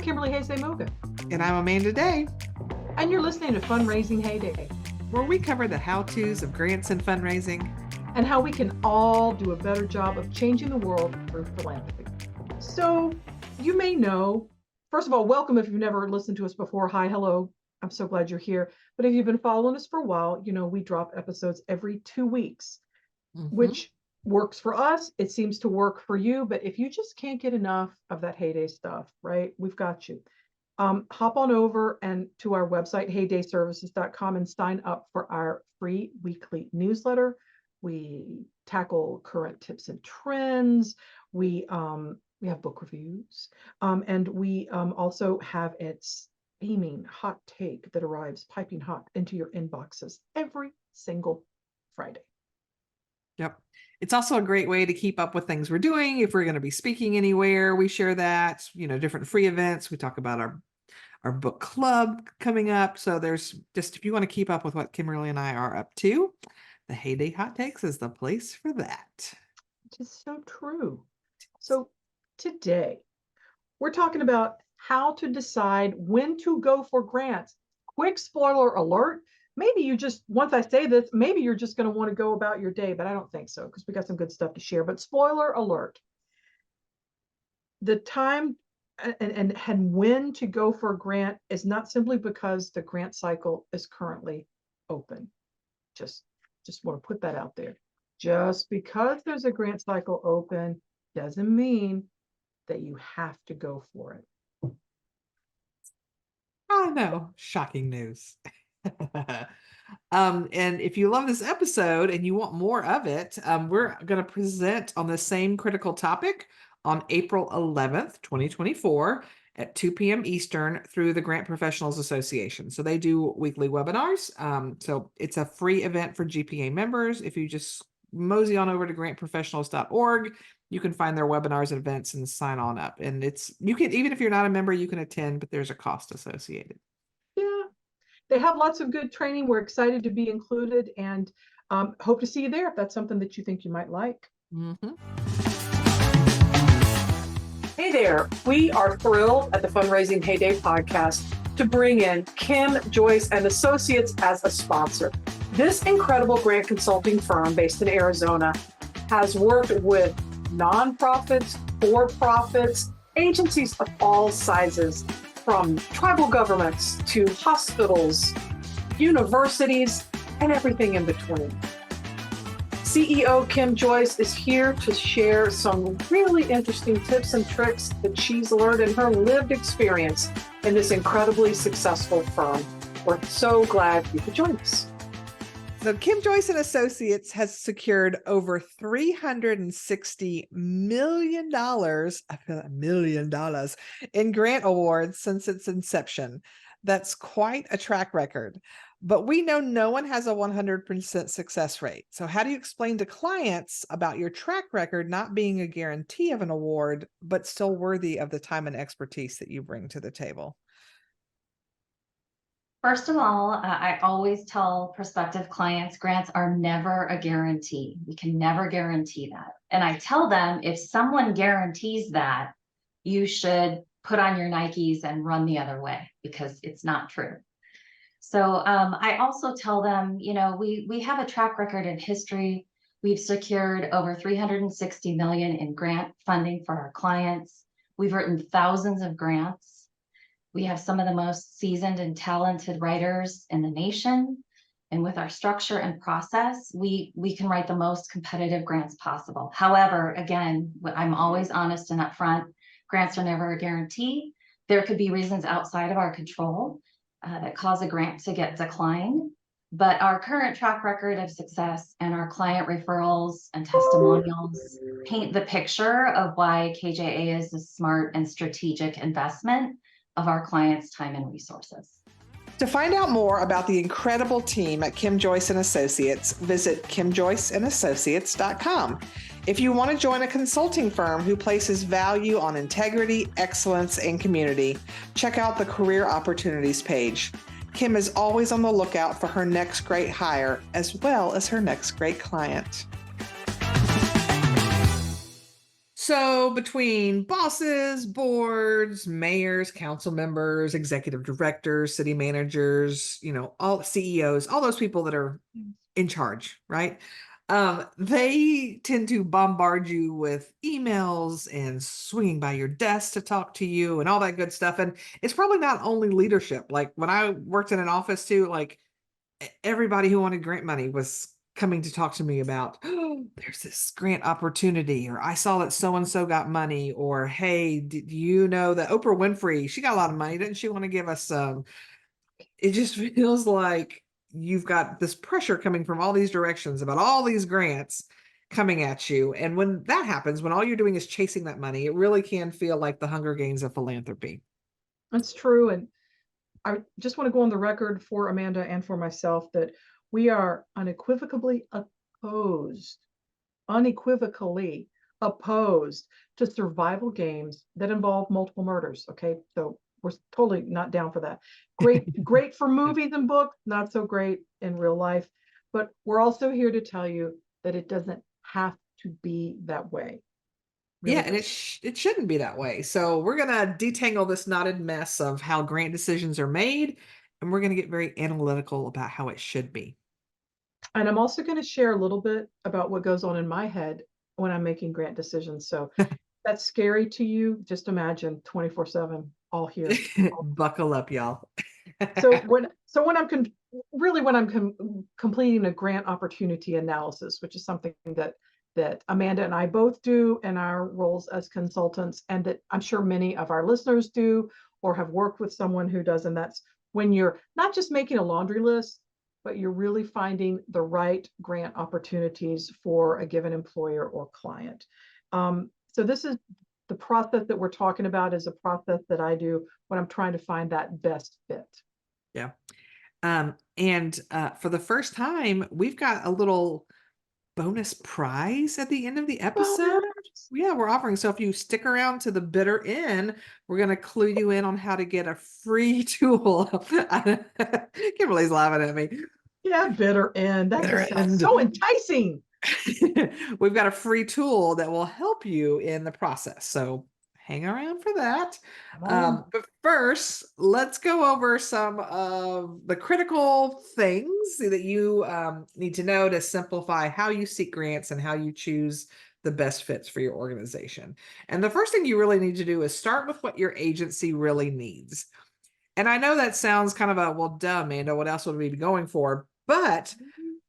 Kimberly Hayes-Moga. And I'm Amanda Day. And you're listening to Fundraising Heyday, where we cover the how-tos of grants and fundraising. And how we can all do a better job of changing the world through philanthropy. So you may know, first of all, welcome if you've never listened to us before. Hi, hello. I'm so glad you're here. But if you've been following us for a while, you know we drop episodes every 2 weeks, which works for us. It seems to work for you. But if you just can't get enough of that heyday stuff, right, we've got you. Hop on over and to our website, heydayservices.com, and sign up for our free weekly newsletter. We tackle current tips and trends. We have book reviews, and we also have a steaming hot take that arrives piping hot into your inboxes every single Friday. Yep. It's also a great way to keep up with things we're doing. If we're going to be speaking anywhere, we share that, different free events. We talk about our book club coming up. So there's just, if you want to keep up with what Kimberly and I are up to, the Heyday Hot Takes is the place for that. Which is so true. So today we're talking about how to decide when to go for grants. Quick spoiler alert. Maybe you just, once I say this, maybe you're just going to want to go about your day, but I don't think so because we got some good stuff to share. But spoiler alert, the time and when to go for a grant is not simply because the grant cycle is currently open. Just want to put that out there. Just because there's a grant cycle open doesn't mean that you have to go for it. I know, shocking news. And if you love this episode and you want more of it, we're going to present on the same critical topic on April 11th, 2024 at 2 p.m. Eastern through the Grant Professionals Association. So they do weekly webinars. So it's a free event for GPA members. If you just mosey on over to grantprofessionals.org, you can find their webinars and events and sign on up. And you can, even if you're not a member, you can attend, but there's a cost associated. Yeah, they have lots of good training. We're excited to be included and hope to see you there if that's something that you think you might like. Hey there, we are thrilled at the Fundraising Heyday podcast to bring in Kim Joyce and Associates as a sponsor. This incredible grant consulting firm based in Arizona has worked with nonprofits, for-profits, agencies of all sizes, from tribal governments to hospitals, universities, and everything in between. CEO Kim Joyce is here to share some really interesting tips and tricks that she's learned in her lived experience in this incredibly successful firm. We're so glad you could join us. So Kim Joyce and Associates has secured over $360 million, I feel like $1 million, in grant awards since its inception. That's quite a track record. But we know no one has a 100% success rate. So how do you explain to clients about your track record not being a guarantee of an award, but still worthy of the time and expertise that you bring to the table? First of all, I always tell prospective clients grants are never a guarantee. We can never guarantee that. And I tell them if someone guarantees that, you should put on your Nikes and run the other way because it's not true. So I also tell them, we have a track record in history. We've secured over $360 million in grant funding for our clients. We've written thousands of grants. We have some of the most seasoned and talented writers in the nation. And with our structure and process, we can write the most competitive grants possible. However, again, I'm always honest and upfront. Grants are never a guarantee. There could be reasons outside of our control that cause a grant to get declined. But our current track record of success and our client referrals and testimonials paint the picture of why KJA is a smart and strategic investment of our clients' time and resources. To find out more about the incredible team at Kim Joyce and Associates, visit kimjoyceandassociates.com. If you want to join a consulting firm who places value on integrity, excellence, and community, check out the career opportunities page. Kim is always on the lookout for her next great hire, as well as her next great client. So between bosses, boards, mayors, council members, executive directors, city managers, all CEOs, all those people that are in charge, right? They tend to bombard you with emails and swinging by your desk to talk to you and all that good stuff. And it's probably not only leadership. Like when I worked in an office too, like everybody who wanted grant money was coming to talk to me about, oh, there's this grant opportunity, or I saw that so and so got money, or hey, did you know that Oprah Winfrey, she got a lot of money, didn't she want to give us some? It just feels like you've got this pressure coming from all these directions about all these grants coming at you. And when that happens, when all you're doing is chasing that money, it really can feel like the Hunger Games of philanthropy. That's true. And I just want to go on the record for Amanda and for myself that we are unequivocally opposed to survival games that involve multiple murders. Okay. So we're totally not down for that. Great for movies and books, not so great in real life. But we're also here to tell you that it doesn't have to be that way. Yeah, Really and doesn't. it shouldn't be that way. So we're gonna detangle this knotted mess of how grant decisions are made, and we're gonna get very analytical about how it should be. And I'm also going to share a little bit about what goes on in my head when I'm making grant decisions. So that's scary to you. Just imagine 24/7, all here. Buckle up, y'all. So when I'm really when I'm completing a grant opportunity analysis, which is something that Amanda and I both do in our roles as consultants, and that I'm sure many of our listeners do or have worked with someone who does, and that's when you're not just making a laundry list, but you're really finding the right grant opportunities for a given employer or client. So this is the process that we're talking about is a process that I do when I'm trying to find that best fit. Yeah. And for the first time, we've got a little bonus prize at the end of the episode. Bonus. Yeah, we're offering. So if you stick around to the bitter end, we're going to clue you in on how to get a free tool. Kimberly's laughing at me. Yeah, bitter end. That Bitter just sounds end. so enticing. We've got a free tool that will help you in the process. So hang around for that. Come on. But first, let's go over some of the critical things that you need to know to simplify how you seek grants and how you choose the best fits for your organization. And the first thing you really need to do is start with what your agency really needs. And I know that sounds kind of a, well, duh, Amanda, what else would we be going for? But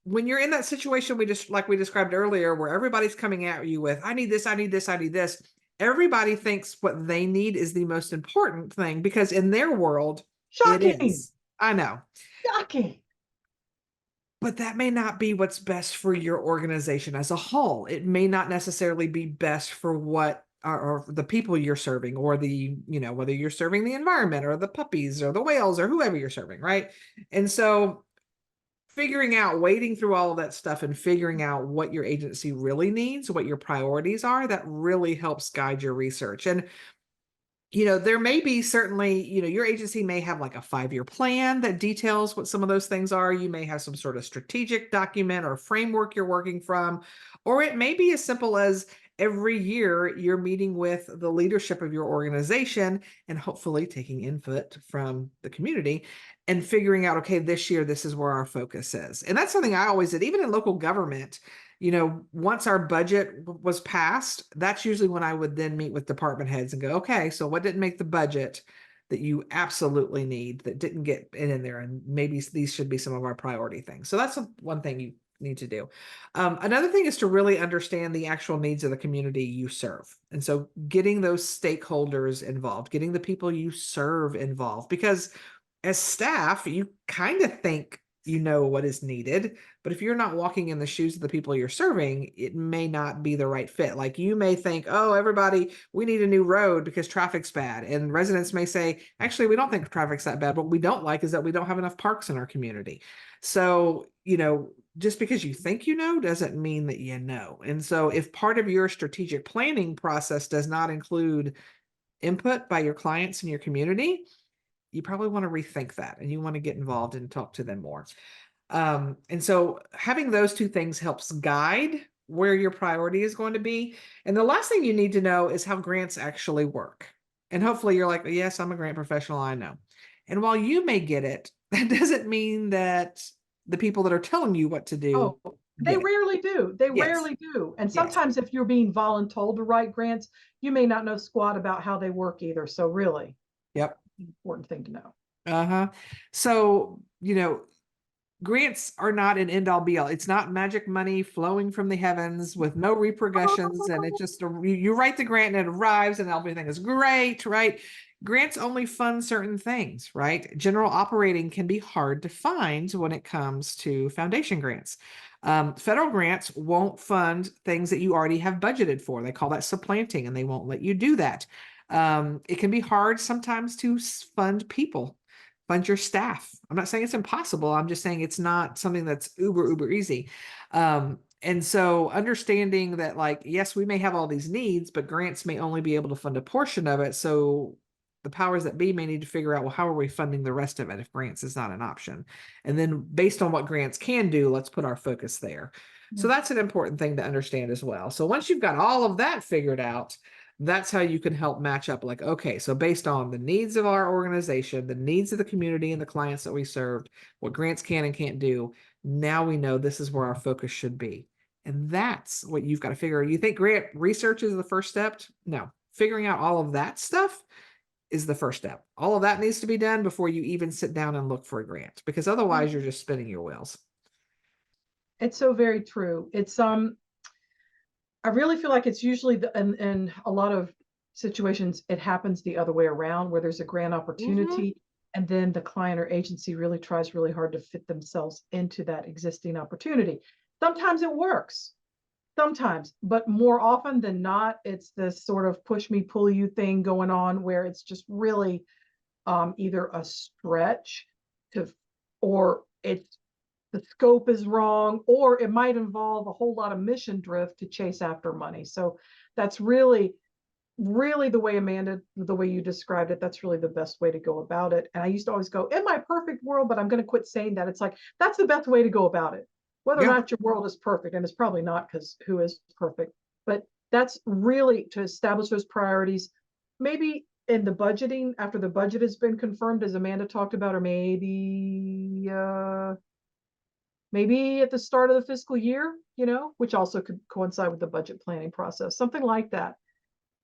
when you're in that situation we just like we described earlier where everybody's coming at you with I need this, I need this, I need this, everybody thinks what they need is the most important thing because in their world it Shocking. is. I know, Shocking. but that may not be what's best for your organization as a whole. It may not necessarily be best for what or the people you're serving, or the whether you're serving the environment or the puppies or the whales or whoever you're serving, right? And so wading through all of that stuff and figuring out what your agency really needs, what your priorities are, that really helps guide your research. And there may be certainly, your agency may have like a 5-year plan that details what some of those things are. You may have some sort of strategic document or framework you're working from, or it may be as simple as every year you're meeting with the leadership of your organization and hopefully taking input from the community and figuring out, okay, this year, this is where our focus is. And that's something I always did, even in local government. Once our budget was passed, that's usually when I would then meet with department heads and go, okay, so what didn't make the budget that you absolutely need that didn't get in there? And maybe these should be some of our priority things. So that's one thing you need to do. Another thing is to really understand the actual needs of the community you serve. And so getting those stakeholders involved, getting the people you serve involved, because as staff, you kind of think you know what is needed, but if you're not walking in the shoes of the people you're serving, it may not be the right fit. Like you may think, oh, everybody, we need a new road because traffic's bad. And residents may say, actually, we don't think traffic's that bad. What we don't like is that we don't have enough parks in our community. So, just because you think doesn't mean that you know. And so if part of your strategic planning process does not include input by your clients and your community, you probably want to rethink that and you want to get involved and talk to them more. And so having those two things helps guide where your priority is going to be. And the last thing you need to know is how grants actually work. And hopefully you're like, yes, I'm a grant professional, I know. And while you may get it, that doesn't mean that the people that are telling you what to do Oh, they get it. rarely do. They Yes. rarely do. And Yes. sometimes if you're being voluntold to write grants, you may not know squat about how they work either. So really, Yep. important thing to know. Uh-huh. So, grants are not an end all be all. It's not magic money flowing from the heavens with no repercussions. And it just, you write the grant and it arrives and everything is great, right? Grants only fund certain things, right? General operating can be hard to find when it comes to foundation grants. Federal grants won't fund things that you already have budgeted for. They call that supplanting, and they won't let you do that. It can be hard sometimes to fund people, fund your staff. I'm not saying it's impossible. I'm just saying it's not something that's uber easy. And so understanding that, like, yes, we may have all these needs, but grants may only be able to fund a portion of it. So the powers that be may need to figure out, well, how are we funding the rest of it if grants is not an option? And then based on what grants can do, let's put our focus there. So that's an important thing to understand as well. So once you've got all of that figured out, that's how you can help match up, like, okay, so based on the needs of our organization, the needs of the community and the clients that we served, what grants can and can't do, now we know this is where our focus should be. And that's what you've got to figure. You think grant research is the first step? No. Figuring out all of that stuff is the first step. All of that needs to be done before you even sit down and look for a grant, because otherwise you're just spinning your wheels. It's so very true. I really feel like it's usually in a lot of situations, it happens the other way around, where there's a grant opportunity and then the client or agency really tries really hard to fit themselves into that existing opportunity. Sometimes it works, sometimes, but more often than not, it's this sort of push me, pull you thing going on where it's just really either a stretch to, or it's the scope is wrong, or it might involve a whole lot of mission drift to chase after money. So that's really, really the way, Amanda, the way you described it, that's really the best way to go about it. And I used to always go, in my perfect world, but I'm going to quit saying that. It's like, that's the best way to go about it. Whether or Yeah. not your world is perfect, and it's probably not, because who is perfect, but that's really to establish those priorities. Maybe in the budgeting, after the budget has been confirmed, as Amanda talked about, or maybe at the start of the fiscal year, which also could coincide with the budget planning process, something like that.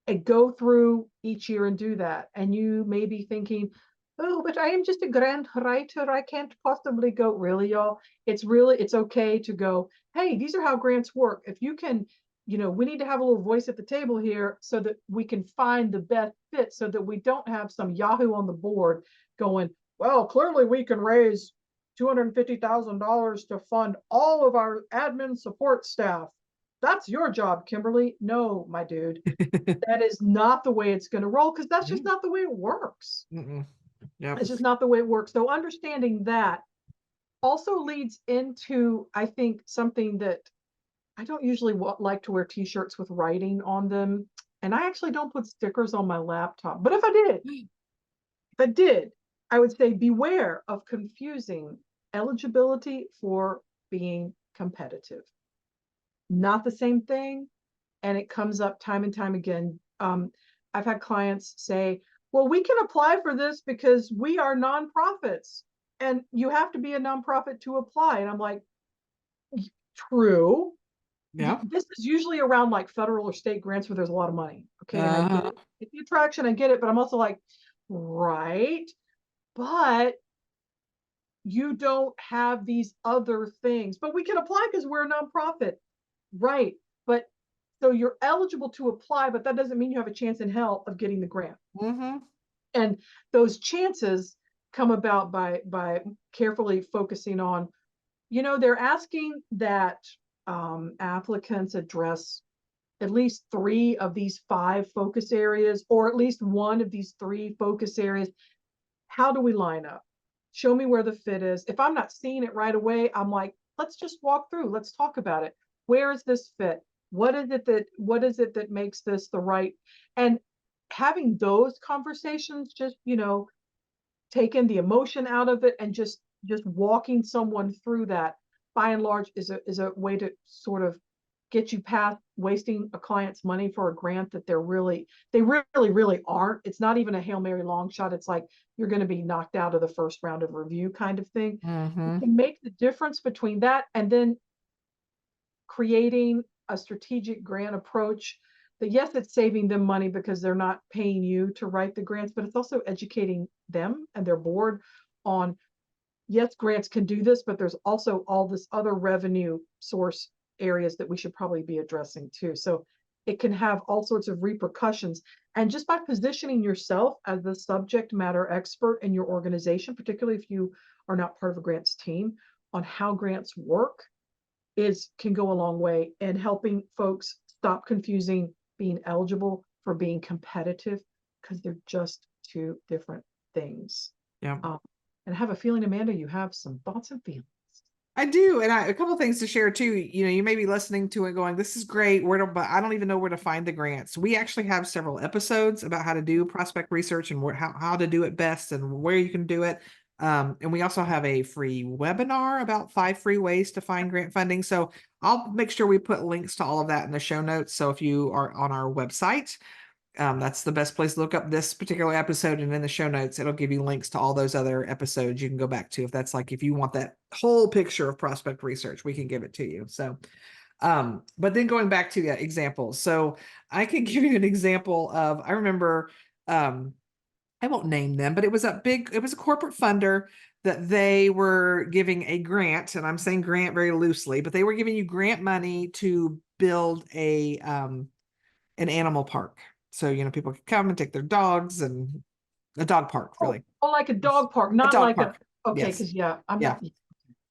And go through each year and do that. And you may be thinking, oh, but I am just a grant writer. I can't possibly go. Really, y'all? It's okay to go, hey, these are how grants work. If you can, we need to have a little voice at the table here so that we can find the best fit, so that we don't have some Yahoo on the board going, well, clearly we can raise $250,000 to fund all of our admin support staff. That's your job, Kimberly. No, my dude, that is not the way it's going to roll, because that's just not the way it works. Yep. It's just not the way it works. So understanding that also leads into, I think, something that I don't usually like to wear t-shirts with writing on them. And I actually don't put stickers on my laptop. But if I did, I would say beware of confusing eligibility for being competitive. Not the same thing. And it comes up time and time again. I've had clients say, well, we can apply for this because we are nonprofits and you have to be a nonprofit to apply. And I'm like, true. Yeah. This is usually around like federal or state grants where there's a lot of money. Okay. And I get it. It's the attraction, I get it, but I'm also like, right. But you don't have these other things, but we can apply because we're a nonprofit. Right. But so you're eligible to apply, but that doesn't mean you have a chance in hell of getting the grant. And those chances come about by carefully focusing on, they're asking that applicants address at least 3 of these 5 focus areas, or at least one of these 3 focus areas. How do we line up? Show me where the fit is. If I'm not seeing it right away, I'm like, let's just walk through. Let's talk about it. Where is this fit? What is it that makes this the right? And having those conversations, just, taking the emotion out of it and just walking someone through that, by and large, is a way to sort of get you past wasting a client's money for a grant that they really aren't. It's not even a Hail Mary long shot. It's like you're going to be knocked out of the first round of review kind of thing. You Mm-hmm. can make the difference between that and then creating a strategic grant approach that, yes, it's saving them money because they're not paying you to write the grants, but it's also educating them and their board on, yes, grants can do this, but there's also all this other revenue source areas that we should probably be addressing too. So it can have all sorts of repercussions. And just by positioning yourself as the subject matter expert in your organization, particularly if you are not part of a grants team, on how grants work, can go a long way in helping folks stop confusing being eligible for being competitive, because they're just two different things. Yeah. And I have a feeling, Amanda, you have some thoughts and feelings. I do, and a couple of things to share too. You may be listening to it going, "This is great," but I don't even know where to find the grants. We actually have several episodes about how to do prospect research and how to do it best and where you can do it. And we also have a free webinar about 5 free ways to find grant funding. So I'll make sure we put links to all of that in the show notes. So if you are on our website, that's the best place to look up this particular episode, and in the show notes it'll give you links to all those other episodes you can go back to if you want that whole picture of prospect research, we can give it to you. So but then going back to the examples, so I can give you an example of, I remember, I won't name them, but it was a corporate funder that they were giving a grant, and I'm saying grant very loosely, but they were giving you grant money to build an animal park. So, people could come and take their dogs, and a dog park, really. Oh, like a dog park, A not dog like a, park. okay, Yes. because I'm Yeah. not,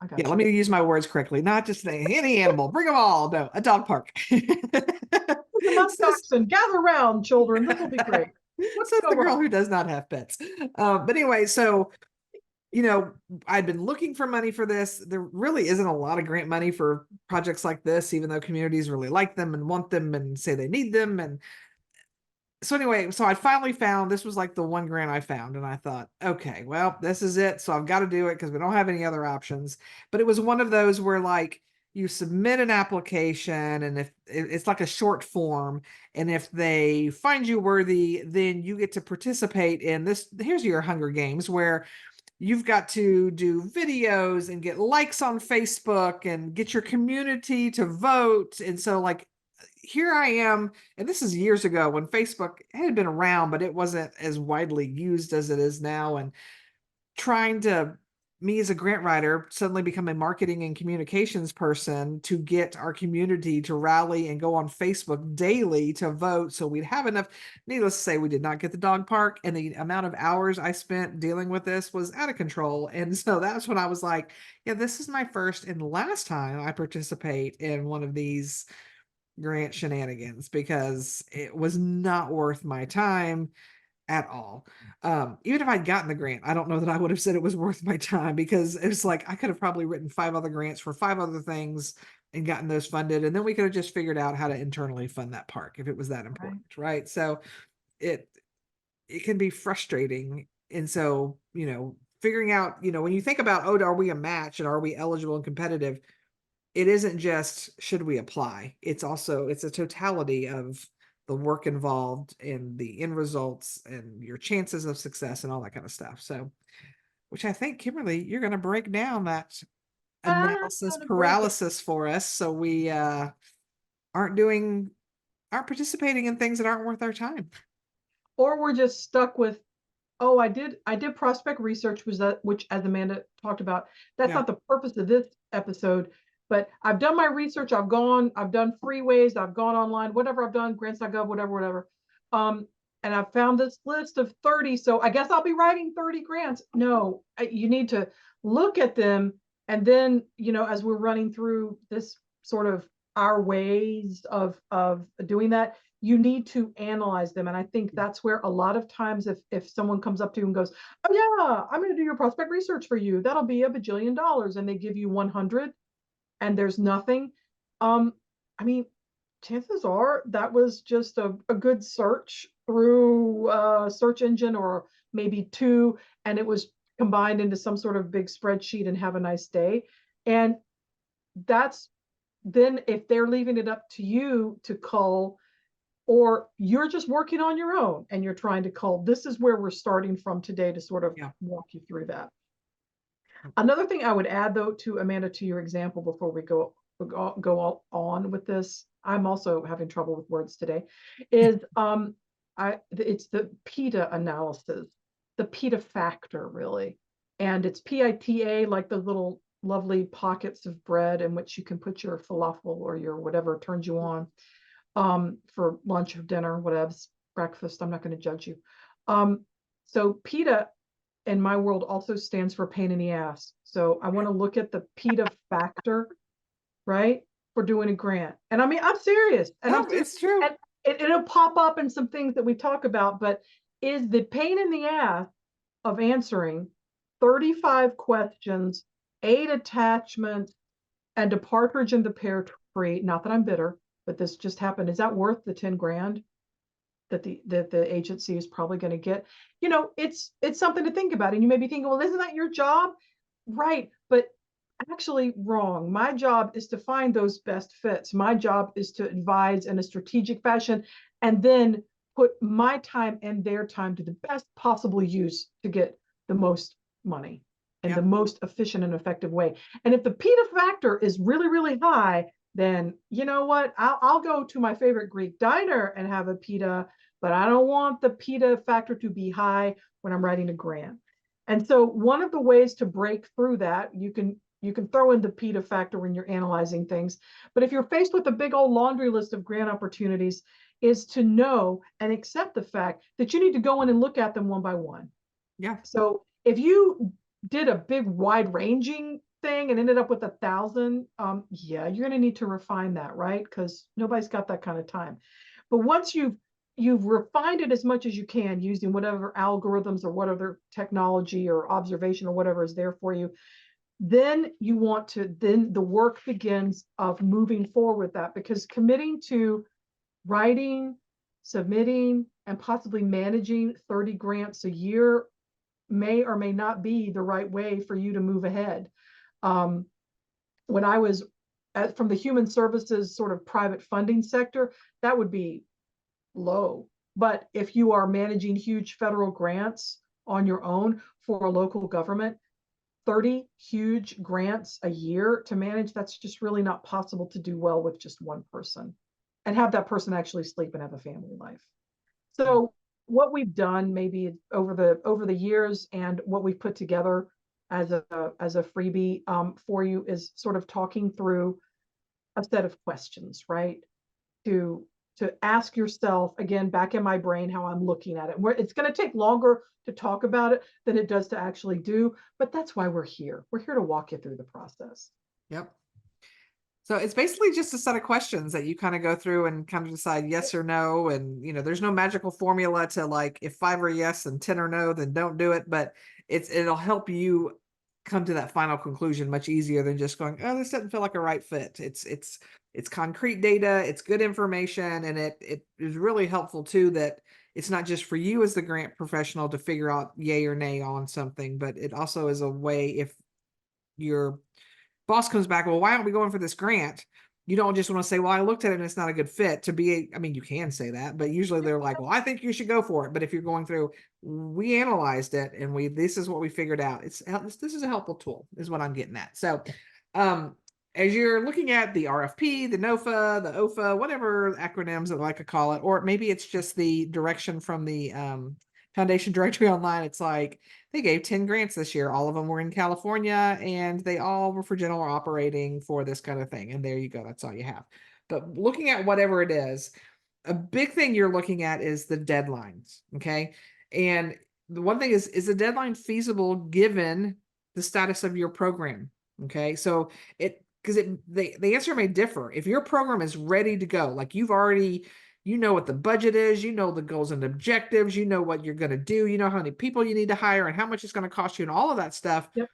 I got Yeah. you. Let me use my words correctly. Not just any animal, bring them all. No, a dog park. The muskoxen, gather round, children. This will be great. What's Says go the girl wrong? who does not have pets. But anyway, so I'd been looking for money for this. There really isn't a lot of grant money for projects like this, even though communities really like them and want them and say they need them. And so anyway, so I finally found, this was like the one grant I found, and I thought, okay, well, this is it. So I've got to do it because we don't have any other options. But it was one of those where, like, you submit an application, and if it's like a short form, and if they find you worthy, then you get to participate in this. Here's your Hunger Games, where you've got to do videos and get likes on Facebook and get your community to vote. And so, like, here I am, and this is years ago when Facebook had been around, but it wasn't as widely used as it is now. And me as a grant writer, suddenly become a marketing and communications person to get our community to rally and go on Facebook daily to vote. So we'd have enough. Needless to say, we did not get the dog park, and the amount of hours I spent dealing with this was out of control. And so that's when I was like, yeah, this is my first and last time I participate in one of these grant shenanigans, because it was not worth my time at all. Even if I'd gotten the grant, I don't know that I would have said it was worth my time, because it was like I could have probably written 5 other grants for 5 other things and gotten those funded, and then we could have just figured out how to internally fund that park if it was that important, right? So it can be frustrating. And so, figuring out, when you think about, oh, are we a match and are we eligible and competitive, it isn't just should we apply, it's a totality of the work involved and the end results and your chances of success and all that kind of stuff. So, which I think, Kimberly, you're going to break down that I'm analysis gonna break it. paralysis for us, so we aren't participating in things that aren't worth our time. Or we're just stuck with, oh, I did prospect research, which, as Amanda talked about, that's Yeah. not the purpose of this episode, but I've done my research, I've done freeways, I've gone online, whatever I've done, grants.gov, whatever. And I've found this list of 30, so I guess I'll be writing 30 grants. No, you need to look at them, and then, as we're running through this sort of our ways of doing that, you need to analyze them. And I think that's where a lot of times, if someone comes up to you and goes, oh yeah, I'm going to do your prospect research for you, that'll be $1 bajillion, and they give you 100 and there's nothing. I mean, chances are that was just a good search through a search engine, or maybe 2, and it was combined into some sort of big spreadsheet, and have a nice day. And that's then if they're leaving it up to you to cull, or you're just working on your own and you're trying to cull, this is where we're starting from today to sort of Yeah. walk you through that. Another thing I would add, though, to Amanda, to your example, before we go on with this, I'm also having trouble with words today, is it's the PITA analysis, the PITA factor, really. And it's PITA, like the little lovely pockets of bread in which you can put your falafel or your whatever turns you on, for lunch or dinner, whatever, breakfast. I'm not going to judge you. So PITA in my world also stands for pain in the ass. So I want to look at the PITA factor, right, for doing a grant. And I mean, I'm serious. And No, I'm serious. it's true. And it'll pop up in some things that we talk about, but is the pain in the ass of answering 35 questions, 8 attachments, and a partridge in the pear tree, not that I'm bitter, but this just happened, is that worth the 10 grand that the agency is probably going to get? You know, it's something to think about. And you may be thinking, well, isn't that your job? Right. But actually wrong. My job is to find those best fits. My job is to advise in a strategic fashion and then put my time and their time to the best possible use to get the most money in the most efficient and effective way. And if the PITA factor is really, really high, then you know what? I'll go to my favorite Greek diner and have a pita, but I don't want the pita factor to be high when I'm writing a grant. And so one of the ways to break through that, you can throw in the PITA factor when you're analyzing things. But if you're faced with a big old laundry list of grant opportunities, is to know and accept the fact that you need to go in and look at them one by one. Yeah. So if you did a big wide ranging thing and ended up with 1,000, yeah, you're going to need to refine that, right? Because nobody's got that kind of time. But once you've refined it as much as you can using whatever algorithms or whatever technology or observation or whatever is there for you, then the work begins of moving forward with that, because committing to writing, submitting, and possibly managing 30 grants a year may or may not be the right way for you to move ahead. When I was from the human services sort of private funding sector, that would be low. But if you are managing huge federal grants on your own for a local government, 30 huge grants a year to manage, that's just really not possible to do well with just one person and have that person actually sleep and have a family life. So what we've done maybe over the years, and what we've put together as a freebie for you, is sort of talking through a set of questions, right? To ask yourself, again, back in my brain, how I'm looking at it. It's going to take longer to talk about it than it does to actually do, but that's why we're here. We're here to walk you through the process. Yep. So it's basically just a set of questions that you kind of go through and kind of decide yes or no. And, there's no magical formula to, like, if 5 are yes and 10 are no, then don't do it. But it'll help you come to that final conclusion much easier than just going, oh, this doesn't feel like a right fit. It's concrete data, it's good information, and it is really helpful too that it's not just for you as the grant professional to figure out yay or nay on something, but it also is a way, if your boss comes back, well, why aren't we going for this grant? You don't just want to say, well, I looked at it and it's not a good fit. I mean, you can say that, but usually they're like, well, I think you should go for it. But if you're going through, we analyzed it and this is what we figured out. This is a helpful tool, is what I'm getting at. So, as you're looking at the RFP, the NOFA, the OFA, whatever acronyms I like to call it, or maybe it's just the direction from the Foundation Directory Online, it's like they gave 10 grants this year. All of them were in California, and they all were for general operating for this kind of thing. And there you go. That's all you have. But looking at whatever it is, a big thing you're looking at is the deadlines. Okay. And the one thing is the deadline feasible given the status of your program? Okay. So the answer may differ. If your program is ready to go, like you know what the budget is, you know the goals and objectives, you know what you're going to do, you know how many people you need to hire and how much it's going to cost you and all of that stuff. Yep.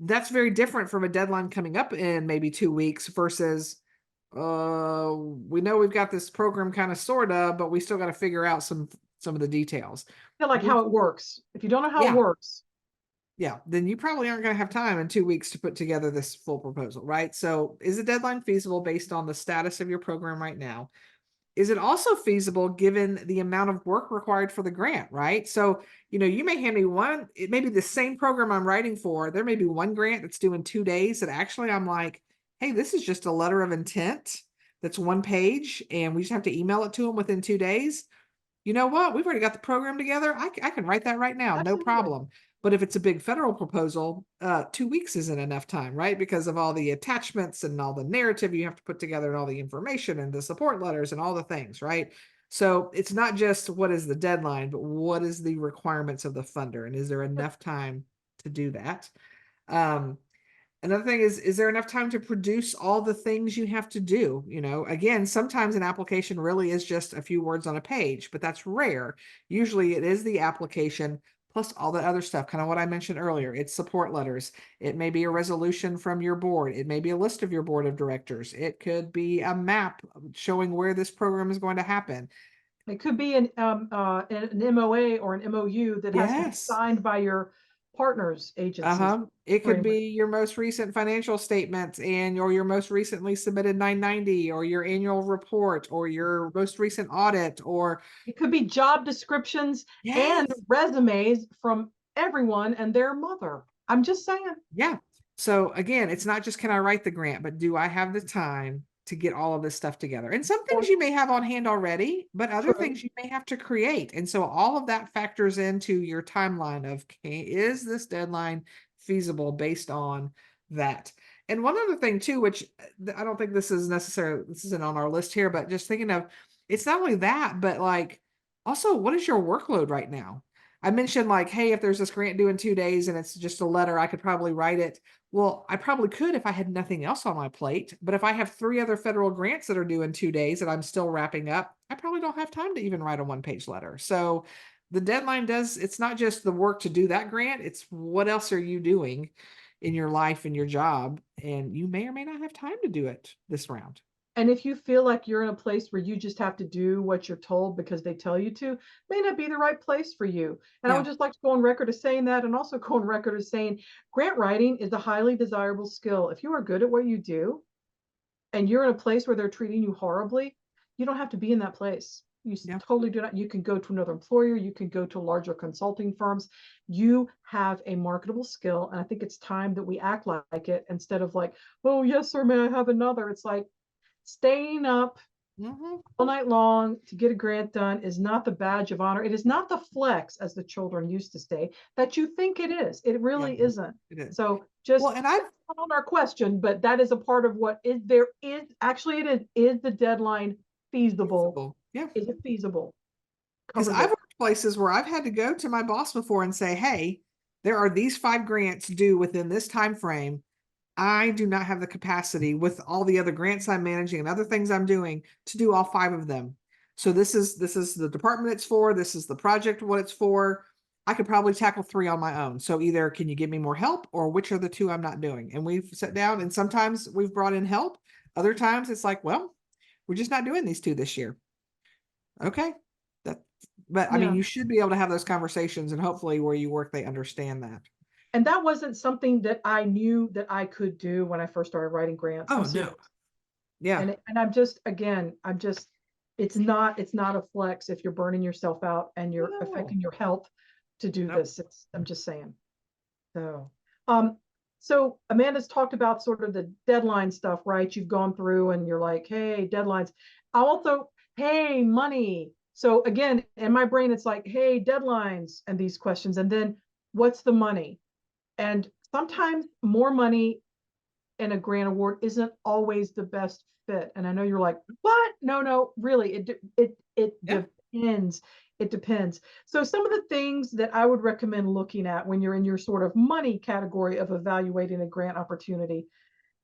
That's very different from a deadline coming up in maybe 2 weeks versus we know we've got this program kind of sort of, but we still got to figure out some of the details. I feel like how it works. If you don't know how it Yeah. works, yeah, then you probably aren't going to have time in 2 weeks to put together this full proposal, right? So is a deadline feasible based on the status of your program right now? Is it also feasible given the amount of work required for the grant, right? So, you may hand me one, it may be the same program I'm writing for. There may be one grant that's due in 2 days that actually I'm like, hey, this is just a letter of intent that's one page and we just have to email it to them within 2 days. You know what? We've already got the program together. I can write that right now, no Absolutely. problem. But if it's a big federal proposal, 2 weeks isn't enough time, right? Because of all the attachments and all the narrative you have to put together and all the information and the support letters and all the things, right? So it's not just what is the deadline, but what is the requirements of the funder, and is there enough time to do that? Um, Another thing is there enough time to produce all the things you have to do? Again, sometimes an application really is just a few words on a page, but that's rare. Usually it is the application plus all the other stuff, kind of what I mentioned earlier. It's support letters. It may be a resolution from your board. It may be a list of your board of directors. It could be a map showing where this program is going to happen. It could be an MOA or an MOU that has to be Yes. signed by your partners agencies. Uh-huh. It could Agreement. be your most recent financial statements or your most recently submitted 990 or your annual report or your most recent audit or It could be job descriptions and yes. resumes from everyone and their mother. I'm just saying. Yeah. So again, it's not just can I write the grant, but do I have the time to get all of this stuff together? And some things you may have on hand already, but other True. things you may have to create. And so all of that factors into your timeline of is this deadline feasible based on that? And one other thing too, which I don't think this isn't on our list here, but just thinking of it's not only that, but like also what is your workload right now? I mentioned like, hey, if there's this grant due in 2 days and it's just a letter, I could probably write it. Well, I probably could if I had nothing else on my plate. But if I have 3 other federal grants that are due in 2 days that I'm still wrapping up, I probably don't have time to even write a one-page letter. So the deadline it's not just the work to do that grant, it's what else are you doing in your life and your job. And you may or may not have time to do it this round. And if you feel like you're in a place where you just have to do what you're told because they tell you to, may not be the right place for you. And I would Yeah. just like to go on record as saying that, and also go on record as saying grant writing is a highly desirable skill. If you are good at what you do and you're in a place where they're treating you horribly, you don't have to be in that place. You Yeah. totally do not. You can go to another employer, you can go to larger consulting firms. You have a marketable skill. And I think it's time that we act like it instead of like, oh, yes, sir, may I have another? It's like, staying up Hmm. all night long to get a grant done is not the badge of honor. It is not the flex, as the children used to say, that you think it is. It Yeah, really isn't. it is. So just Well, and I've on our question, but that is a part of what is there is actually it is the deadline feasible? yeah. Is it feasible? Because Cover I've this. worked places where I've had to go to my boss before and say, hey, there are these 5 grants due within this time frame. I do not have the capacity with all the other grants I'm managing and other things I'm doing to do all 5 of them. So this is the department it's for, this is the project what it's for. I could probably tackle 3 on my own. So either can you give me more help or which are the 2 I'm not doing? And we've sat down and sometimes we've brought in help. Other times it's like, well, we're just not doing these 2 this year. Okay. That, but I mean, Yeah. you should be able to have those conversations and hopefully where you work, they understand that. And that wasn't something that I knew that I could do when I first started writing grants. I'm Oh, serious. no. Yeah. And I'm just, again, it's not a flex if you're burning yourself out and you're No. affecting your health to do Nope. this. I'm just saying. So, so Amanda's talked about sort of the deadline stuff, right? You've gone through and you're like, hey, deadlines. I also, hey, money. So again, in my brain, it's like, hey, deadlines and these questions. And then what's the money? And sometimes more money in a grant award isn't always the best fit. And I know you're like, what? No, really, it Yeah. depends. It depends. So some of the things that I would recommend looking at when you're in your sort of money category of evaluating a grant opportunity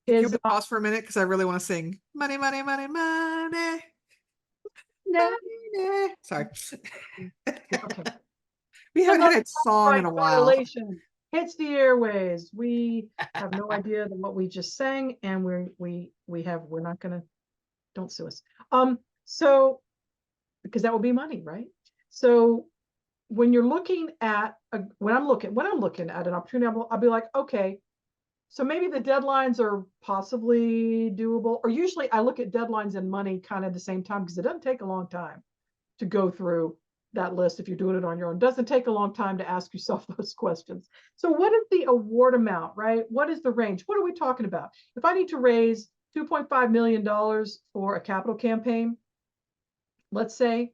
Can is we pause for a minute? Because I really want to sing money, money, money, money, no, money. Sorry. okay. We haven't had a song in Right a while. violation hits the airways. We have no idea what we just sang, and we're not gonna, don't sue us. So because that would be money, right? So when you're looking at when I'm looking at an opportunity, I'll be like, okay, so maybe the deadlines are possibly doable. Or usually I look at deadlines and money kind of at the same time, because it doesn't take a long time to go through that list if you're doing it on your own. It doesn't take a long time to ask yourself those questions. So what is the award amount, right? What is the range? What are we talking about? If I need to raise $2.5 million for a capital campaign, let's say,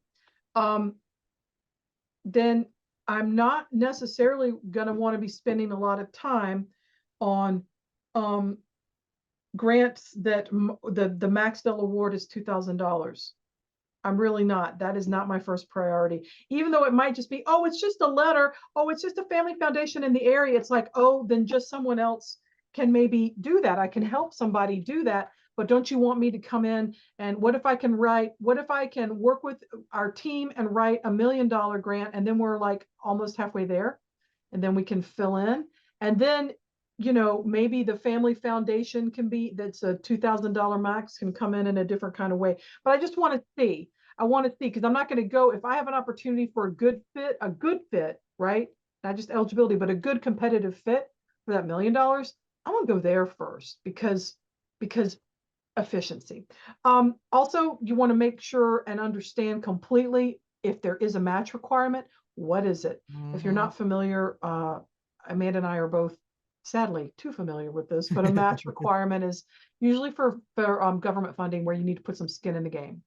then I'm not necessarily going to want to be spending a lot of time on grants that the Maxdell Award is $2,000. I'm really not. That is not my first priority. Even though it might just be, oh, it's just a letter. Oh, it's just a family foundation in the area. It's like, oh, then just someone else can maybe do that. I can help somebody do that. But don't you want me to come in and what if I can work with our team and write $1 million grant, and then we're like almost halfway there, and then we can fill in. And then, maybe the family foundation that's a $2,000 max, can come in a different kind of way. But I just want to see. I want to see, because I'm not going to go, if I have an opportunity for a good fit, right? Not just eligibility, but a good competitive fit for that $1 million, I want to go there first, because efficiency. Also, you want to make sure and understand completely if there is a match requirement. What is it? If you're not familiar, Amanda and I are both sadly too familiar with this, but a match requirement is usually for government funding, where you need to put some skin in the game,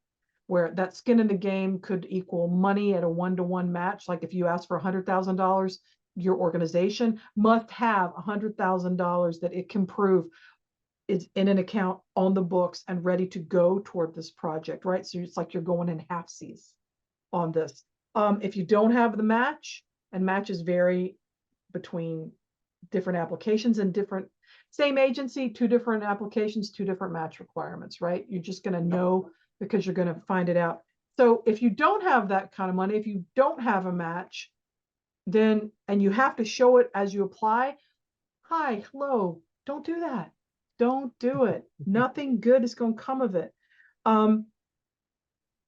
where that skin in the game could equal money at a 1-to-1 match. Like if you ask for $100,000, your organization must have $100,000 that it can prove is in an account on the books and ready to go toward this project, right? So it's like you're going in halfsies on this. If you don't have the match, and matches vary between different applications and same agency, 2 different applications, 2 different match requirements, right? You're just going to know, because you're going to find it out. So if you don't have that kind of money, if you don't have a match, then, and you have to show it as you apply, hi, hello, don't do that. Don't do it. Nothing good is going to come of it.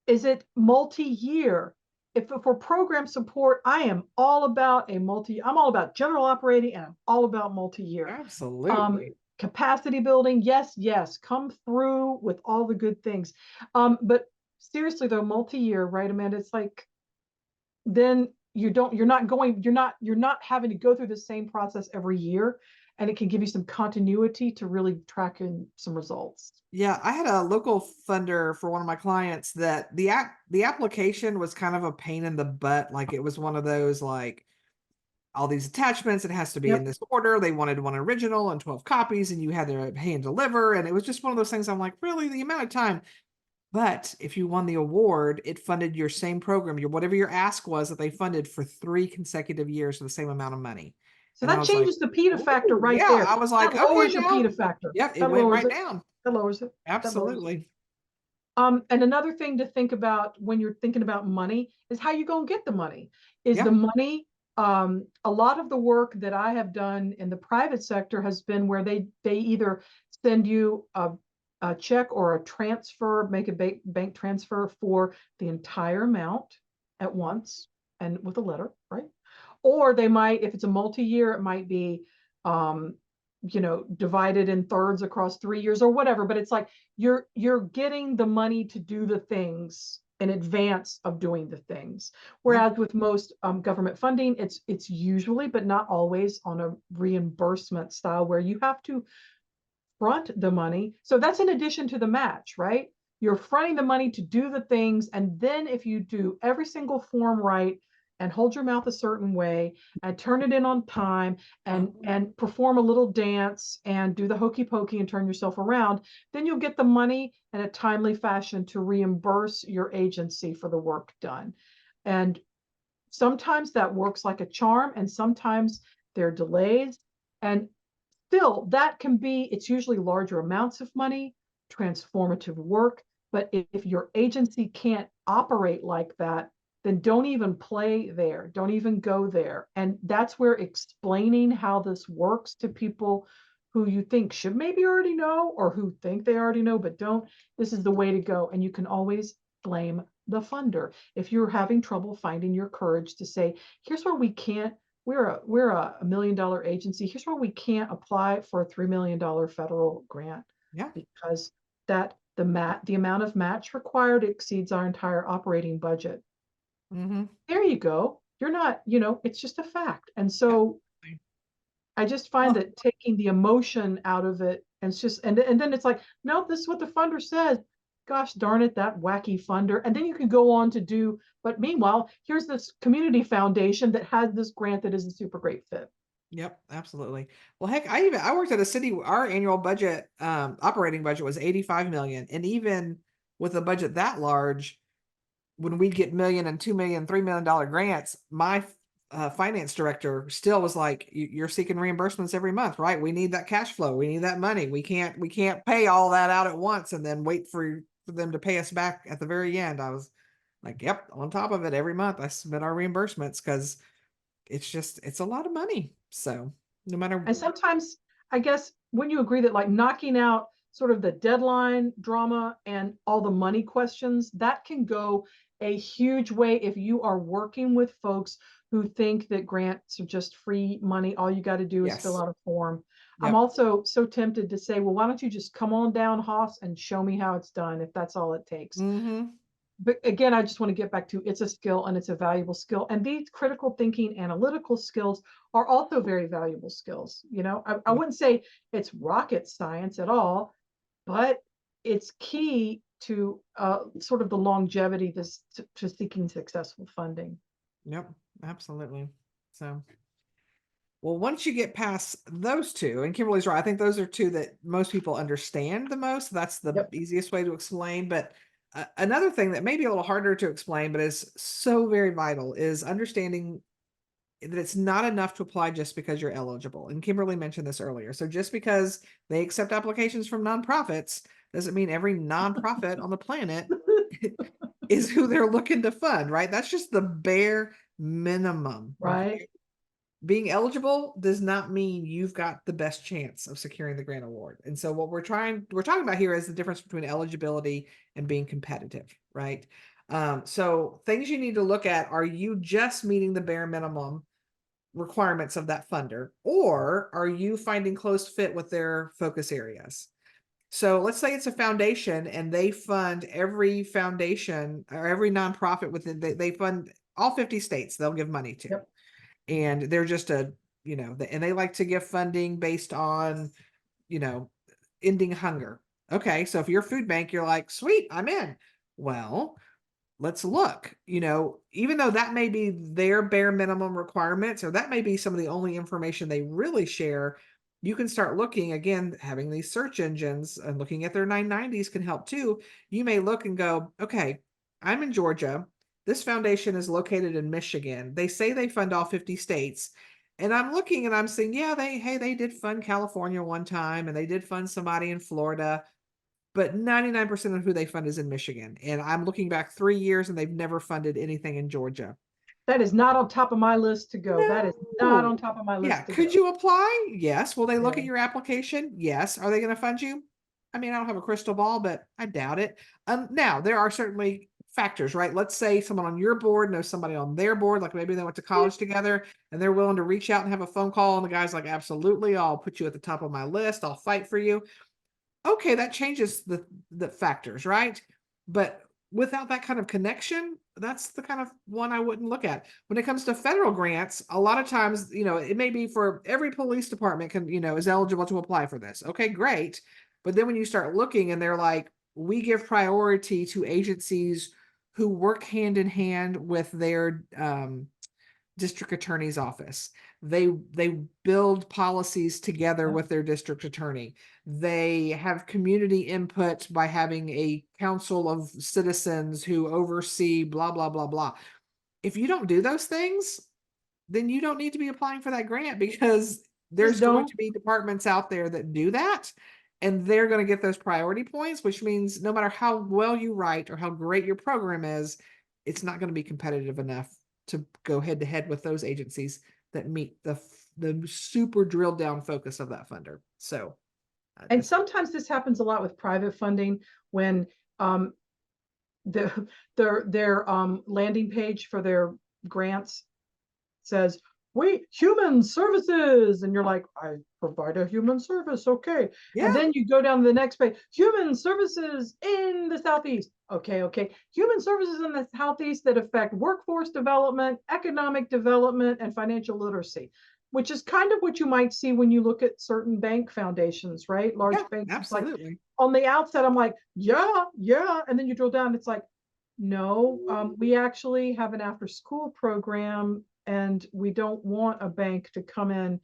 Is it multi-year? If for program support, I'm all about general operating, and I'm all about multi-year. Absolutely. Capacity building, yes, come through with all the good things. But seriously though, multi-year, right, Amanda? It's like, then you're not having to go through the same process every year, and it can give you some continuity to really track in some results. Yeah, I had a local funder for one of my clients that the application was kind of a pain in the butt. Like it was one of those, like, all these attachments, it has to be in Yep. this order. They wanted one original and 12 copies, and you had to pay and deliver. And it was just one of those things. I'm like, really, the amount of time. But if you won the award, it funded your same program, whatever your ask was, that they funded for 3 consecutive years for the same amount of money. So And I that was like, changes the PETA factor "Ooh," right yeah, there. I was like, That okay, lowers your now, PETA factor. yep, it That went lowers right it. down. That lowers it. Absolutely. And another thing to think about when you're thinking about money is how you gonna get the money. Is Yeah. the money, a lot of the work that I have done in the private sector has been where they either send you a check or a transfer, make a bank transfer for the entire amount at once and with a letter, right? Or they might, if it's a multi-year, it might be divided in thirds across 3 years or whatever. But it's like you're getting the money to do the things in advance of doing the things. Whereas with most government funding, it's usually, but not always, on a reimbursement style where you have to front the money. So that's in addition to the match, right? You're fronting the money to do the things. And then if you do every single form right, and hold your mouth a certain way, and turn it in on time, and perform a little dance and do the hokey pokey and turn yourself around, then you'll get the money in a timely fashion to reimburse your agency for the work done. And sometimes that works like a charm, and sometimes there are delays. And still, that can be, it's usually larger amounts of money, transformative work. But if your agency can't operate like that, then don't even play there. Don't even go there. And that's where explaining how this works to people who you think should maybe already know, or who think they already know but don't, this is the way to go. And you can always blame the funder. If you're having trouble finding your courage to say, here's where we can't, we're a $1 million agency. Here's where we can't apply for a $3 million federal grant Yeah. because the amount of match required exceeds our entire operating budget. Mm-hmm. There you go. You're not, it's just a fact. And Yep. so I just find Well, that taking the emotion out of it, and it's just, and then it's like, no, this is what the funder says. Gosh darn it, that wacky funder. And then you can go on to do, but meanwhile, here's this community foundation that has this grant that is a super great fit. yep, absolutely. Well, heck, I worked at a city. Our annual budget, operating budget was 85 million, and even with a budget that large, when we'd get million and $2 million, $3 million grants, my finance director still was like, "You're seeking reimbursements every month, right? We need that cash flow. We need that money. We can't pay all that out at once and then wait for them to pay us back at the very end." I was like, "Yep, on top of it every month. I submit our reimbursements because it's a lot of money." So no matter, And sometimes, I guess, when you agree that like knocking out sort of the deadline drama and all the money questions, that can go a huge way if you are working with folks who think that grants are just free money. All you got to do is fill yes, out a form. I'm yep, also so tempted to say, well, why don't you just come on down, Haas, and show me how it's done if that's all it takes. mm-hmm, But again, I just want to get back to it's a skill and it's a valuable skill. And these critical thinking, analytical skills are also very valuable skills. I yep, wouldn't say it's rocket science at all, but it's key to sort of the longevity to seeking successful funding. yep, absolutely. So. Well, once you get past those two, and Kimberly's right, I think those are two that most people understand the most. That's the Yep. easiest way to explain. But another thing that may be a little harder to explain, but is so very vital, is understanding that it's not enough to apply just because you're eligible. And Kimberly mentioned this earlier. So just because they accept applications from nonprofits doesn't mean every nonprofit on the planet is who they're looking to fund, right? That's just the bare minimum. Right. Being eligible does not mean you've got the best chance of securing the grant award. And so what we're talking about here is the difference between eligibility and being competitive, right? So things you need to look at, are you just meeting the bare minimum requirements of that funder, or are you finding close fit with their focus areas? So let's say it's a foundation and they fund every foundation or every nonprofit within, they fund all 50 states they'll give money to. Yep. And they're just and they like to give funding based on, you know, ending hunger. Okay, so if you're a food bank, you're like, sweet, I'm in. Well, let's look, even though that may be their bare minimum requirements, or that may be some of the only information they really share, you can start looking again, having these search engines and looking at their 990s can help too. You may look and go, okay, I'm in Georgia. This foundation is located in Michigan. They say they fund all 50 states. And I'm looking and I'm saying, yeah, they did fund California one time and they did fund somebody in Florida, but 99% of who they fund is in Michigan. And I'm looking back 3 years and they've never funded anything in Georgia. That is not on top of my list to go. That is not No. on top of my Yeah. list to Could go. you apply? Yes. Will they look at Yeah. your application? Yes. Are they going to fund you? I mean, I don't have a crystal ball, but I doubt it. Now, there are certainly factors, right? Let's say someone on your board knows somebody on their board, like maybe they went to college together and they're willing to reach out and have a phone call. And the guy's like, absolutely, I'll put you at the top of my list. I'll fight for you. Okay, that changes the factors, right? But without that kind of connection, that's the kind of one I wouldn't look at. When it comes to federal grants, a lot of times, it may be for every police department is eligible to apply for this. Okay, great. But then when you start looking and they're like, we give priority to agencies who work hand in hand with their district attorney's office. They build policies together Yeah. with their district attorney. They have community input by having a council of citizens who oversee blah blah blah blah. If you don't do those things, then you don't need to be applying for that grant because Just there's going don't. to be departments out there that do that and they're going to get those priority points, which means no matter how well you write or how great your program is, it's not going to be competitive enough to go head to head with those agencies that meet the super drilled down focus of that funder. So And just sometimes this happens a lot with private funding when um, their landing page for their grants says, we human services, and you're like, I provide a human service, okay. Yeah. And then you go down to the next page, human services in the Southeast, okay, human services in the Southeast that affect workforce development, economic development, and financial literacy, which is kind of what you might see when you look at certain bank foundations, right? Large Yeah, banks. It's like, absolutely. on the outset, I'm like, yeah, and then you drill down, it's like, no, we actually have an after school program, and we don't want a bank to come in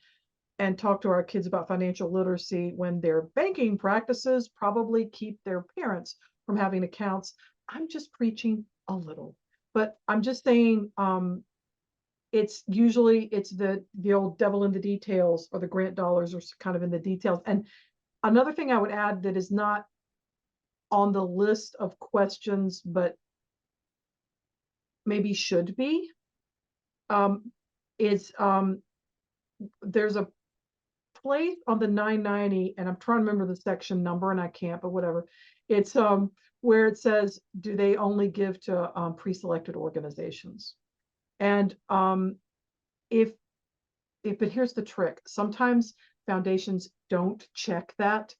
and talk to our kids about financial literacy when their banking practices probably keep their parents from having accounts. I'm just preaching a little, but I'm just saying, it's usually it's the old devil in the details, or the grant dollars are kind of in the details. And another thing I would add that is not on the list of questions, but maybe should be, is there's a place on the 990, and I'm trying to remember the section number and I can't, but whatever. It's where it says, do they only give to pre-selected organizations? And if but here's the trick. Sometimes foundations don't check that,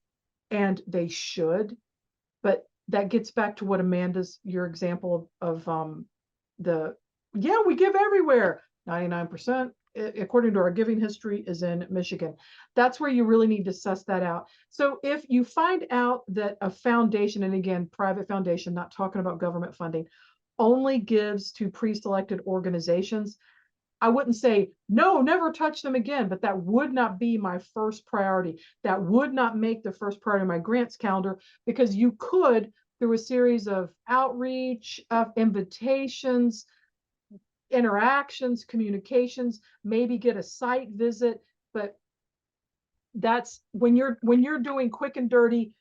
and they should, but that gets back to what Amanda's, your example of the, yeah, we give everywhere. 99%, according to our giving history, is in Michigan. That's where you really need to suss that out. So if you find out that a foundation, and again, private foundation, not talking about government funding, only gives to pre-selected organizations, I wouldn't say, no, never touch them again, but that would not be my first priority. That would not make the first priority of my grants calendar, because you could, through a series of outreach, of invitations, interactions, communications, maybe get a site visit. But that's when you're doing quick and dirty,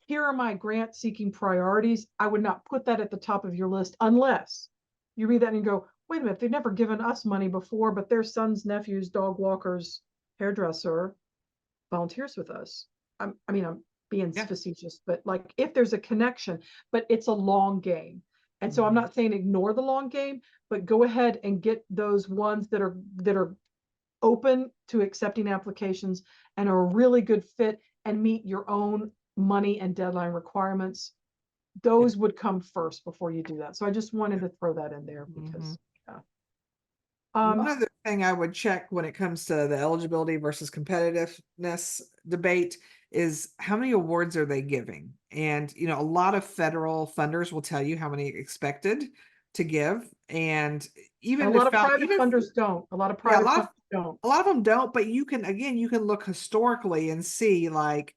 here are my grant seeking priorities. I would not put that at the top of your list unless you read that and go, wait a minute, they've never given us money before, but their son's nephew's dog walker's hairdresser volunteers with us. I'm being Yeah. facetious, but like, if there's a connection, but it's a long game. And so I'm not saying ignore the long game, but go ahead and get those ones that are open to accepting applications and are a really good fit and meet your own money and deadline requirements. Those would come first before you do that. So I just wanted to throw that in there because, yeah. One other thing I would check when it comes to the eligibility versus competitiveness debate is how many awards are they giving? And, you know, a lot of federal funders will tell you how many expected to give. And even a lot of private funders don't. A lot of yeah, private funders don't. a lot of them don't, but you can, again, you can look historically and see, like,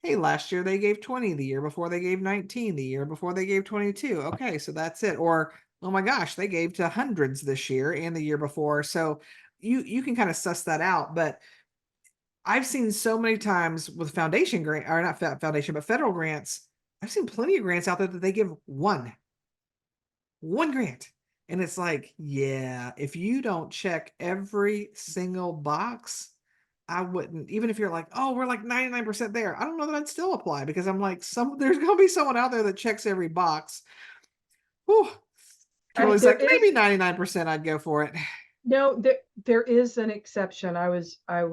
hey, last year they gave 20, the year before they gave 19, the year before they gave 22. Okay, so that's it. Or, oh my gosh, they gave to hundreds this year and the year before. So you can kind of suss that out. But I've seen so many times with foundation grant, or not foundation, but federal grants, I've seen plenty of grants out there that they give one grant. And it's like, yeah, if you don't check every single box, I wouldn't, even if you're like, oh, we're like 99% there. I don't know that I'd still apply, because I'm like, there's gonna be someone out there that checks every box. Whew. Kimberly's There like, is maybe 99% I'd go for it. no, there is an exception. I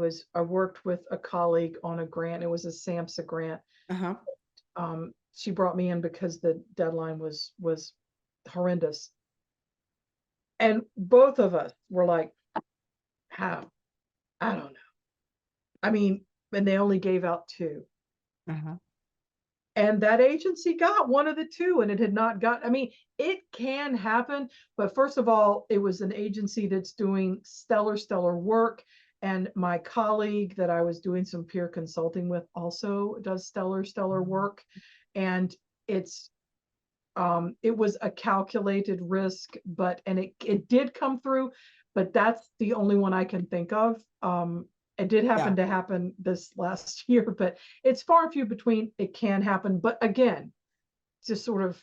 worked with a colleague on a grant. It was a SAMHSA grant. Uh-huh. She brought me in because the deadline was horrendous. And both of us were like, how? I don't know. I mean, and they only gave out 2. Uh-huh. And that agency got one of the 2, and it had not got, I mean, it can happen, but first of all, it was an agency that's doing stellar work. And my colleague that I was doing some peer consulting with also does stellar work. And it's it was a calculated risk, but and it did come through, but that's the only one I can think of. It did happen to happen this last year, but it's far and few between. It can happen, but again, just sort of,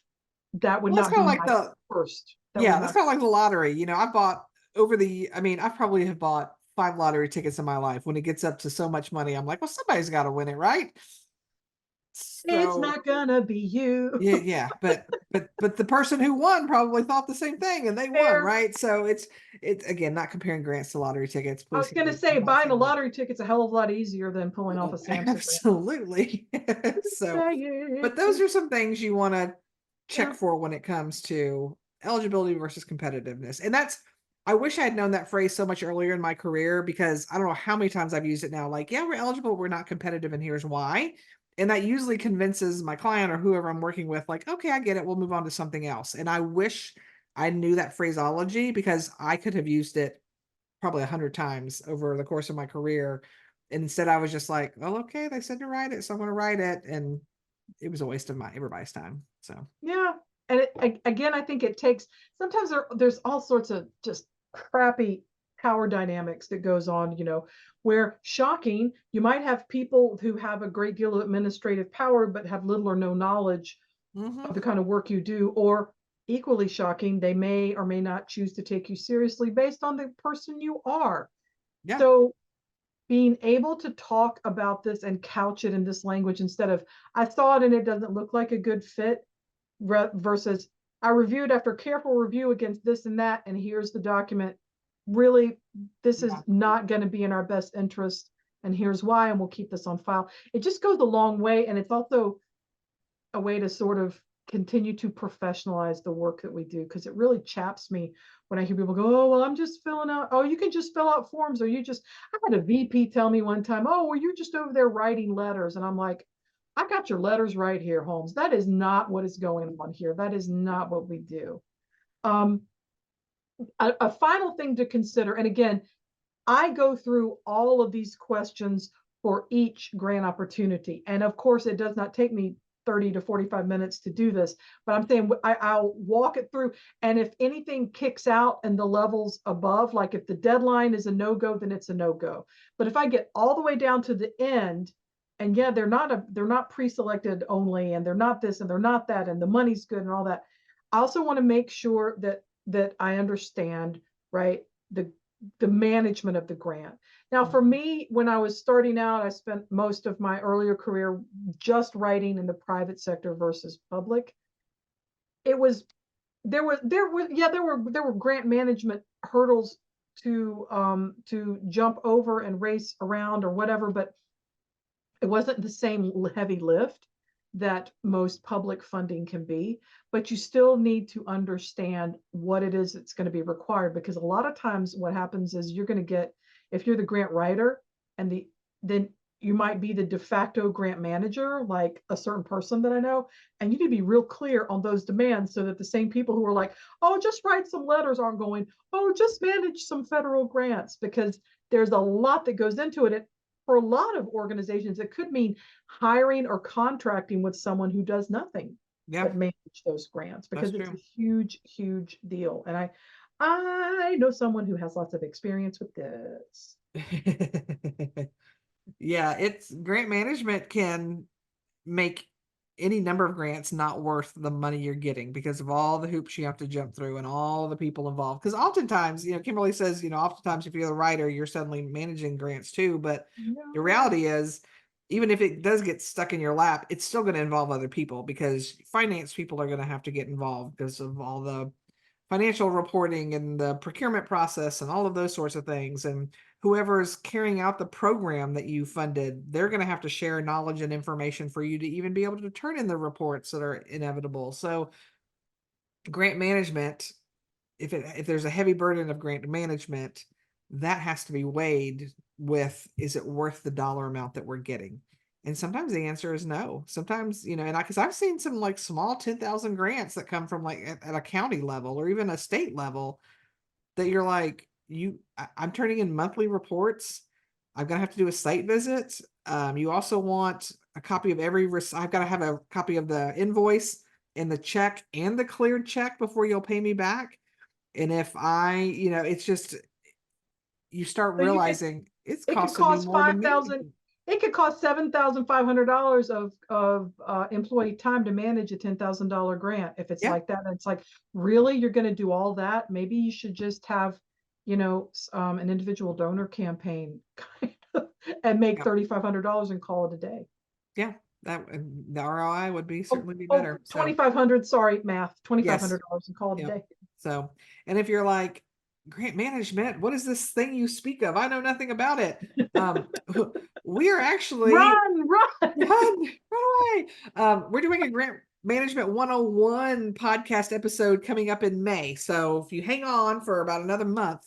that would Well, it's not kind be of like my the, first. That would yeah, that's not. kind of like the lottery. You know, I bought I mean, I probably have bought 5 lottery tickets in my life. When it gets up to so much money, I'm like, well, somebody's got to win it, right? It's So not gonna be you. yeah, but the person who won probably thought the same thing and they won, Fair. right? So it's again not comparing grants to lottery tickets. I Please was hear gonna me. say I'm not buying a saying that. lottery ticket's a hell of a lot easier than pulling off a Oh, SAMHSA grant. absolutely. So, Say but it. those are some things you want to check Yeah. for when it comes to eligibility versus competitiveness. And that's, I wish I had known that phrase so much earlier in my career because I don't know how many times I've used it now. Like, yeah, we're eligible, we're not competitive, and here's why. And that usually convinces my client or whoever I'm working with, like, okay, I get it, we'll move on to something else. And I wish I knew that phraseology because I could have used it probably 100 times over the course of my career. And instead, I was just like, "Oh, okay, they said to write it, so I'm going to write it," and it was a waste of my everybody's time. So, Yeah. And again, I think it takes sometimes there's all sorts of just crappy power dynamics that goes on, where shocking, you might have people who have a great deal of administrative power but have little or no knowledge of mhm, the kind of work you do, or equally shocking, they may or may not choose to take you seriously based on the person you are. yeah, So being able to talk about this and couch it in this language instead of I saw it and it doesn't look like a good fit versus I reviewed after careful review against this and that, and here's the document. Really, this yeah, is not going to be in our best interest, and here's why, and we'll keep this on file. It just goes a long way, and it's also a way to sort of continue to professionalize the work that we do because it really chaps me when I hear people go, oh, well, I'm just filling out, oh, you can just fill out forms, or you just, I had a VP tell me one time, oh, well, you're just over there writing letters. And I'm like, I got your letters right here, Holmes. That is not what is going on here. That is not what we do. Um, a final thing to consider, and again, I go through all of these questions for each grant opportunity. And of course, it does not take me 30 to 45 minutes to do this, but I'm saying I'll walk it through. And if anything kicks out in the levels above, like if the deadline is a no-go, then it's a no-go. But if I get all the way down to the end, and yeah, they're not pre-selected only, and they're not this and they're not that, and the money's good and all that. I also want to make sure that I understand, right, the the management of the grant. Now, for mhm, me, when I was starting out, I spent most of my earlier career just writing in the private sector versus public. It was there were grant management hurdles to jump over and race around or whatever, but it wasn't the same heavy lift that most public funding can be, but you still need to understand what it is that's going to be required because a lot of times what happens is you're going to get, if you're the grant writer and then you might be the de facto grant manager, like a certain person that I know, and you need to be real clear on those demands so that the same people who are like, oh, just write some letters aren't going, oh, just manage some federal grants because there's a lot that goes into it for a lot of organizations, it could mean hiring or contracting with someone who does nothing yeah, but manage those grants that's because it's a true. huge, huge deal. And I know someone who has lots of experience with this. Yeah, it's grant management can make any number of grants not worth the money you're getting because of all the hoops you have to jump through and all the people involved. Because oftentimes, Kimberly says, oftentimes if you're the writer, you're suddenly managing grants too. But the No. reality is, even if it does get stuck in your lap, it's still going to involve other people because finance people are going to have to get involved because of all the financial reporting and the procurement process and all of those sorts of things. And whoever is carrying out the program that you funded, they're going to have to share knowledge and information for you to even be able to turn in the reports that are inevitable. So grant management, if there's a heavy burden of grant management, that has to be weighed with, is it worth the dollar amount that we're getting? And sometimes the answer is no. Sometimes, and because I've seen some like small 10,000 grants that come from like at a county level or even a state level that you're like, I'm turning in monthly reports. I'm gonna have to do a site visit. You also want a copy of I've got to have a copy of the invoice and the check and the cleared check before you'll pay me back. And if it's just you start So you could realizing it's it could costing me cost more to manage. 5,000, it could cost $7,500 of employee time to manage a $10,000 grant if it's Yeah, like that. And it's like, really, you're going to do all that? Maybe you should just have, an individual donor campaign kind of, and make yeah, $3,500 and call it a day. yeah. the ROI would be certainly be better. So 2,500, sorry, math, yes. $2,500 and call it a Yep. day. So, and if you're like, grant management, what is this thing you speak of? I know nothing about it. We are actually Run. run away. We're doing a grant management 101 podcast episode coming up in May. So if you hang on for about another month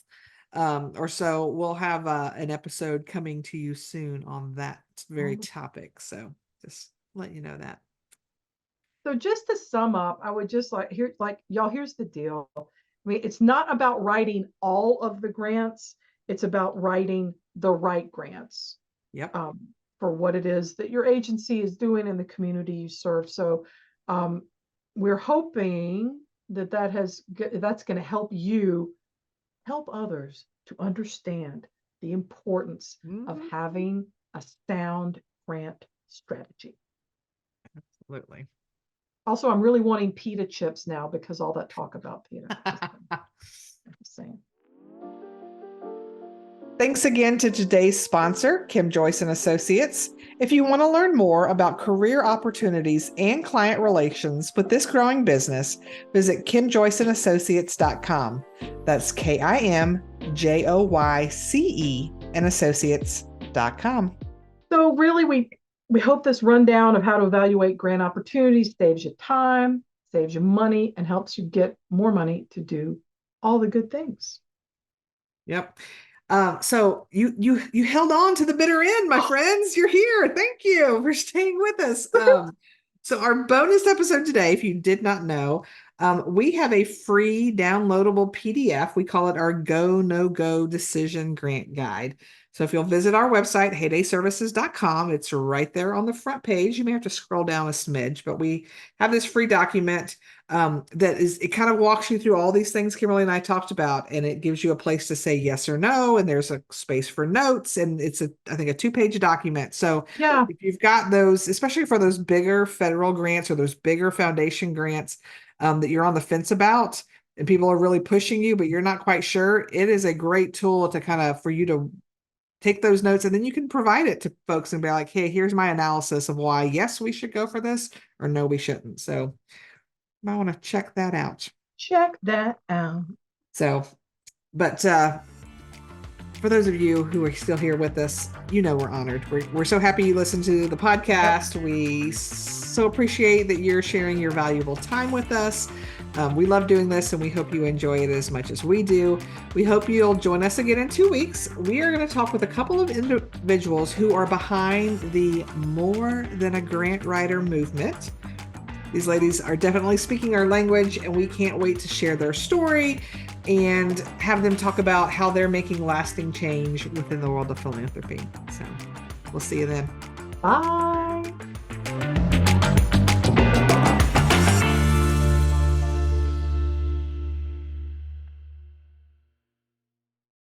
or so, we'll have an episode coming to you soon on that very topic. So just let you know that. So just to sum up, I would just y'all, here's the deal. I mean, it's not about writing all of the grants. It's about writing the right grants. Yep. For what it is that your agency is doing in the community you serve. So we're hoping that's going to help you help others to understand the importance of having a sound grant strategy. Absolutely. Also, I'm really wanting pita chips now because all that talk about pita. I'm just saying. Thanks again to today's sponsor, Kim Joyce and Associates. If you want to learn more about career opportunities and client relations with this growing business, visit kimjoyceandassociates.com. That's KIMJOYCE and associates.com. So really, we hope this rundown of how to evaluate grant opportunities saves you time, saves you money, and helps you get more money to do all the good things. Yep. So you held on to the bitter end, my friends. You're here. Thank you for staying with us. So our bonus episode today, if you did not know, we have a free downloadable PDF. We call it our Go No Go Decision Grant Guide. So if you'll visit our website, heydayservices.com, it's right there on the front page. You may have to scroll down a smidge, but we have this free document it kind of walks you through all these things Kimberly and I talked about, and it gives you a place to say yes or no, and there's a space for notes, and it's I think a 2-page document. So yeah, if you've got those, especially for those bigger federal grants or those bigger foundation grants that you're on the fence about, and people are really pushing you, but you're not quite sure, it is a great tool to kind of for you to take those notes, and then you can provide it to folks and be like, hey, here's my analysis of why yes, we should go for this, or no, we shouldn't. So you might want to check that out. Check that out. So, but for those of you who are still here with us, we're honored. We're so happy you listen to the podcast. Yep. We so appreciate that you're sharing your valuable time with us. We love doing this, and we hope you enjoy it as much as we do. We hope you'll join us again in 2 weeks. We are going to talk with a couple of individuals who are behind the More Than a Grant Writer movement. These ladies are definitely speaking our language, and we can't wait to share their story and have them talk about how they're making lasting change within the world of philanthropy. So we'll see you then. Bye.